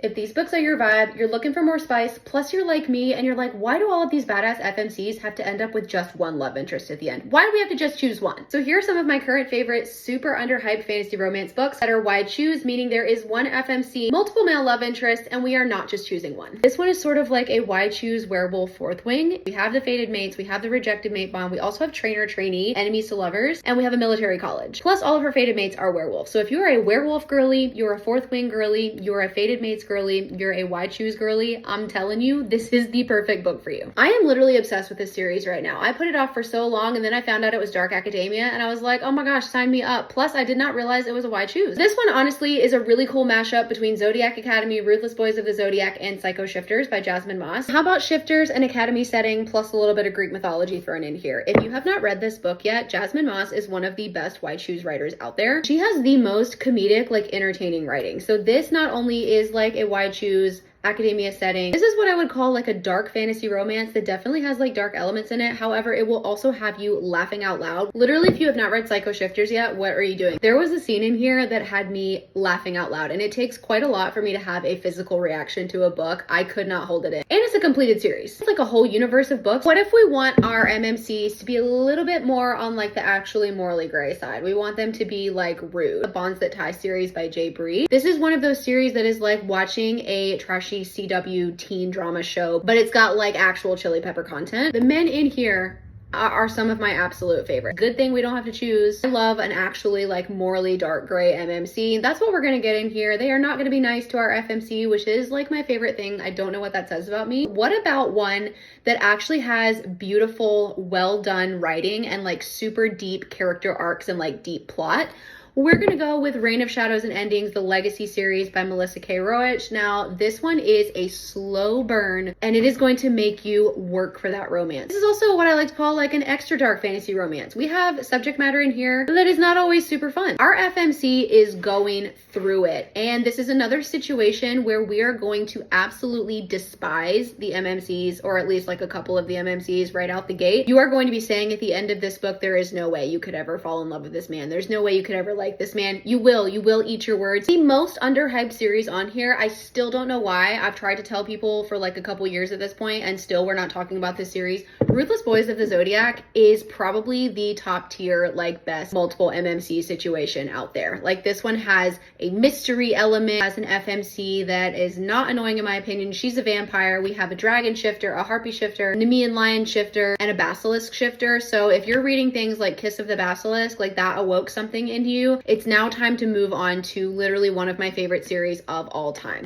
If these books are your vibe, you're looking for more spice, plus you're like me and you're like, why do all of these badass FMCs have to end up with just one love interest at the end? Why do we have to just choose one? So here are some of my current favorite super underhyped fantasy romance books that are wide choose, meaning there is one FMC, multiple male love interests, and we are not just choosing one. This one is sort of like a wide choose werewolf fourth wing. We have the fated mates, we have the rejected mate bond, we also have trainer trainee, enemies to lovers, and we have a military college. Plus all of her fated mates are werewolves. So if you are a werewolf girly, you're a fourth wing girly, you're a fated mates girly, you're a wide choose girly, I'm telling you, this is the perfect book for you. I am literally obsessed with this series right now. I put it off for so long and then I found out it was Dark Academia and I was like, oh my gosh, sign me up. Plus I did not realize it was a wide choose. This one honestly is a really cool mashup between Zodiac Academy, Ruthless Boys of the Zodiac, and Psycho Shifters by Jasmine Moss. How about Shifters, an academy setting, plus a little bit of Greek mythology thrown in here? If you have not read this book yet, Jasmine Moss is one of the best wide choose writers out there. She has the most comedic, like entertaining writing. So this not only is like a wide choose academia setting. This is what I would call like a dark fantasy romance that definitely has like dark elements in it. However, it will also have you laughing out loud. Literally, if you have not read Psycho Shifters yet, what are you doing? There was a scene in here that had me laughing out loud, and it takes quite a lot for me to have a physical reaction to a book. I could not hold it in. And it's a completed series. It's like a whole universe of books. What if we want our MMCs to be a little bit more on like the actually morally gray side? We want them to be like rude. The Bonds That Tie series by Jay Bree. This is one of those series that is like watching a trashy CW teen drama show, but it's got like actual Chili Pepper content. The men in here are some of my absolute favorites. Good thing we don't have to choose. I love an actually like morally dark gray MMC. That's what we're gonna get in here. They are not gonna be nice to our FMC, which is like my favorite thing. I don't know what that says about me. What about one that actually has beautiful, well done writing and like super deep character arcs and like deep plot? We're gonna go with Reign of Shadows and Endings, the Legacy series by Melissa K. Roach. Now, this one is a slow burn, and it is going to make you work for that romance. This is also what I like to call like an extra dark fantasy romance. We have subject matter in here that is not always super fun. Our FMC is going through it, and this is another situation where we are going to absolutely despise the MMCs, or at least like a couple of the MMCs right out the gate. You are going to be saying at the end of this book, there is no way you could ever fall in love with this man. There's no way you could ever like this man. You will eat your words. The most underhyped series on here. I still don't know why. I've tried to tell people for like a couple years at this point, and still we're not talking about this series. Ruthless Boys of the Zodiac is probably the top tier, like best multiple MMC situation out there. Like this one has a mystery element, has an FMC that is not annoying in my opinion. She's a vampire. We have a dragon shifter, a harpy shifter, Nemean lion shifter, and a basilisk shifter. So if you're reading things like Kiss of the Basilisk, like that awoke something into you, it's now time to move on to literally one of my favorite series of all time.